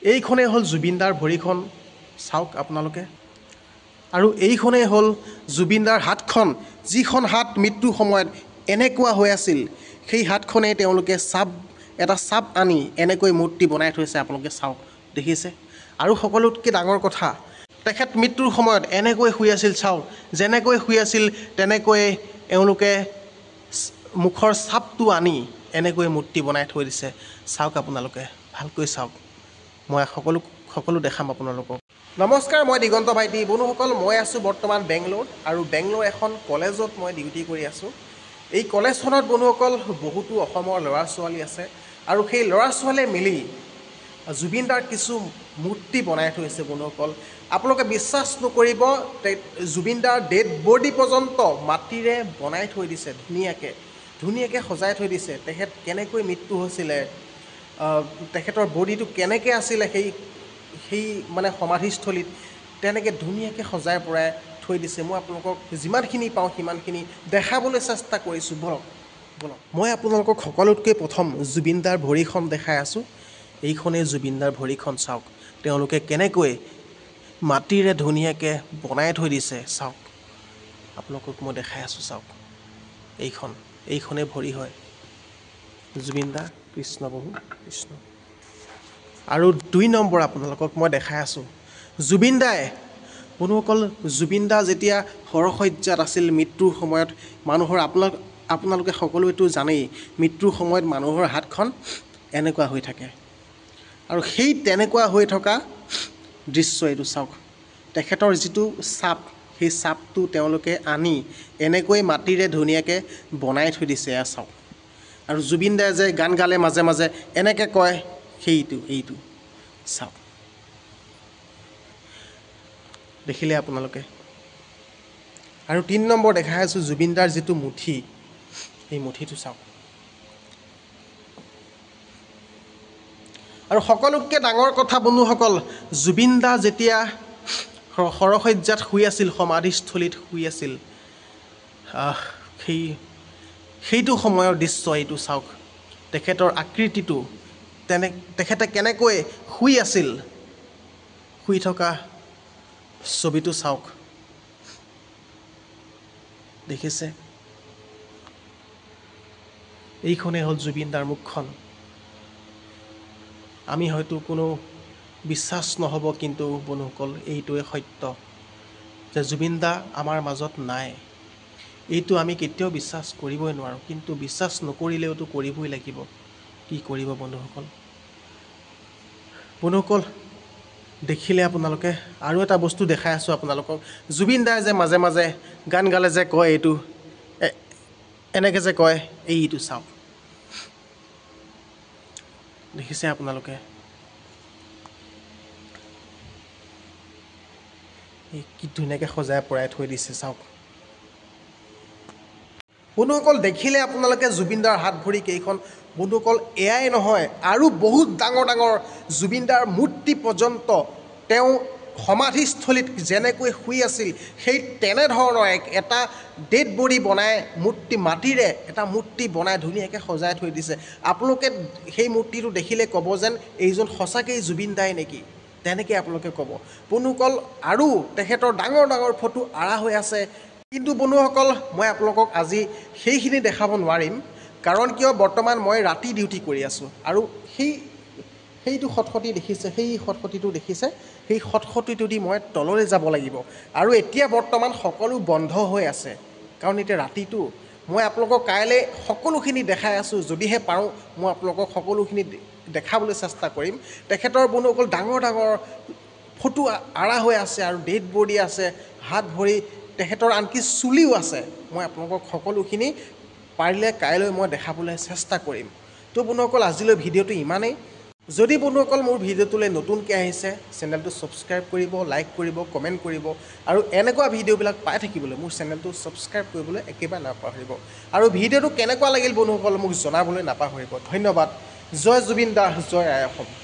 এইখনেই হ'ল জুবিনদাৰ ভৰিখন চাওক আপোনালোকে আৰু এইখনেই হ'ল জুবিনদাৰ হাতখন যিখন হাত মৃত্যুৰ সময়ত এনেকুৱা হৈ আছিল সেই হাতখনেই তেওঁলোকে এটা চাপ আনি এনেকৈ মূৰ্তি বনাই থৈছে আপোনালোকে চাওক দেখিছে আৰু সকলোতকৈ ডাঙৰ কথা তেখেত মৃত্যুৰ সময়ত এনেকৈ শুই আছিল চাওক যেনেকৈ শুই আছিল তেনেকৈ এওঁলোকে মুখৰ চাপটো আনি এনেকৈ মূৰ্তি বনাই থৈ দিছে চাওক আপোনালোকে ভালকৈ চাওক মই সকলো দেখাম আপোনালোকক নমস্কাৰ মই দিগন্ত ভাইটি বন্ধুসকল মই আছোঁ বৰ্তমান বেংগলোৰ আৰু বেংগলোৰ এখন কলেজত মই ডিউটি কৰি আছোঁ এই কলেজখনত বন্ধুসকল বহুতো অসমৰ ল'ৰা ছোৱালী আছে আৰু সেই ল'ৰা ছোৱালীয়ে মিলি জুবিনদাৰ কিছু মূৰ্তি বনাই থৈছে বন্ধুসকল আপোনালোকে বিশ্বাস নকৰিব জুবিনদাৰ ডেড বডি পৰ্যন্ত মাটিৰে বনাই থৈ দিছে ধুনীয়াকৈ সজাই থৈ দিছে তেখেত কেনেকৈ মৃত্যু হৈছিলে তেখেতৰ বডিটো কেনেকৈ আছিলে সেই মানে সমাধিস্থলীত তেনেকৈ ধুনীয়াকৈ সজাই পৰাই থৈ দিছে মই আপোনালোকক যিমানখিনি পাওঁ সিমানখিনি দেখাবলৈ চেষ্টা কৰিছোঁ বলক মই আপোনালোকক সকলোতকৈ প্ৰথম জুবিনদাৰ ভৰিখন দেখাই আছোঁ এইখনেই জুবিনদাৰ ভৰিখন চাওক তেওঁলোকে কেনেকৈ মাটিৰে ধুনীয়াকৈ বনাই থৈ দিছে চাওক আপোনালোকক মই দেখাই আছোঁ চাওক এইখনেই ভৰি হয় জুবিনদা কৃষ্ণ প্ৰভু কৃষ্ণ আৰু ২ নম্বৰ আপোনালোকক মই দেখাই আছোঁ জুবিনদাই বন্ধুসকল জুবিনদা যেতিয়া শৰশয্যাত আছিল মৃত্যুৰ সময়ত মানুহৰ আপোনালোকে সকলোৱেতো জানেই মৃত্যুৰ সময়ত মানুহৰ হাতখন এনেকুৱা হৈ থাকে আৰু সেই তেনেকুৱা হৈ থকা দৃশ্য এইটো চাওক তেখেতৰ যিটো চাপ সেই চাপটো তেওঁলোকে আনি এনেকৈ মাটিৰে ধুনীয়াকৈ বনাই থৈ দিছে এয়া চাওক আৰু জুবিনদাই যে গান গালে মাজে মাজে এনেকৈ কয় এইটো চাওক দেখিলে আপোনালোকে আৰু ৩ নম্বৰ দেখাই আছোঁ জুবিনদাৰ যিটো মুঠি এই মুঠিটো চাওক আৰু সকলোতকৈ ডাঙৰ কথা বন্ধুসকল জুবিনদা যেতিয়া শৰশয্যাত শুই আছিল সমাধিস্থলীত শুই আছিল সেইটো সময়ৰ দৃশ্য এইটো চাওক তেখেতৰ আকৃতিটো তেখেতে কেনেকৈ শুই আছিল শুই থকা ছবিটো চাওক দেখিছে এইখনেই হ'ল জুবিনদাৰ মুখখন আমি হয়তো কোনো বিশ্বাস নহ'ব কিন্তু বন্ধুসকল এইটোৱে সত্য যে জুবিনদা আমাৰ মাজত নাই এইটো আমি কেতিয়াও বিশ্বাস কৰিবই নোৱাৰোঁ কিন্তু বিশ্বাস নকৰিলেওতো কৰিবই লাগিব কি কৰিব বন্ধুসকল দেখিলে আপোনালোকে আৰু এটা বস্তু দেখাই আছোঁ আপোনালোকক জুবিনদাই যে মাজে মাজে গান গালে যে কয় এইটো এনেকৈ যে কয় এইটো চাওক দেখিছে আপোনালোকে কি ধুনীয়াকৈ সজাই পৰাই থৈ দিছে চাওক বন্ধুসকল দেখিলে আপোনালোকে জুবিনদাৰ হাত ভৰি কেইখন বন্ধুসকল এয়াই নহয় আৰু বহুত ডাঙৰ ডাঙৰ জুবিনদাৰ মূৰ্তি পৰ্যন্ত তেওঁ সমাধিস্থলীত যেনেকৈ শুই আছিল সেই তেনেধৰণৰ এটা ডেড বডি বনাই মাটিৰে এটা মূৰ্তি বনাই ধুনীয়াকৈ সজাই থৈ দিছে আপোনালোকে সেই মূৰ্তিটো দেখিলে ক'ব যেন এইজন সঁচাকৈ জুবিনদাই নেকি তেনেকৈ আপোনালোকে ক'ব বন্ধুসকল আৰু তেখেতৰ ডাঙৰ ডাঙৰ ফটো আঁৰা হৈ আছে কিন্তু বন্ধুসকল মই আপোনালোকক আজি সেইখিনি দেখাব নোৱাৰিম কাৰণ কিয় বৰ্তমান মই ৰাতি ডিউটি কৰি আছোঁ আৰু সেইটো খটখটি দেখিছে সেই খটখটিটো দেখিছে সেই খটখটিটো দি মই তললৈ যাব লাগিব আৰু এতিয়া বৰ্তমান সকলো বন্ধ হৈ আছে কাৰণ এতিয়া ৰাতিটো মই আপোনালোকক কাইলৈ সকলোখিনি দেখাই আছোঁ যদিহে পাৰোঁ মই আপোনালোকক সকলোখিনি দেখাবলৈ চেষ্টা কৰিম তেখেতৰ বন্ধুসকল ডাঙৰ ডাঙৰ ফটো আঁৰা হৈ আছে আৰু ডেড বডি আছে হাত ভৰি তেখেতৰ আনকি চুলিও আছে মই আপোনালোকক সকলোখিনি পাৰিলে কাইলৈ মই দেখাবলৈ চেষ্টা কৰিম তো বন্ধুসকল আজিলৈ ভিডিঅ'টো ইমানেই যদি বন্ধুসকল মোৰ ভিডিঅ'টোলৈ নতুনকৈ আহিছে চেনেলটো ছাবস্ক্ৰাইব কৰিব লাইক কৰিব কমেণ্ট কৰিব আৰু এনেকুৱা ভিডিঅ'বিলাক পাই থাকিবলৈ মোৰ চেনেলটো ছাবস্ক্ৰাইব কৰিবলৈ একেবাৰে নাপাহৰিব আৰু ভিডিঅ'টো কেনেকুৱা লাগিল বন্ধুসকল মোক জনাবলৈ নাপাহৰিব ধন্যবাদ জয় জুবিন দা জয় আই অসম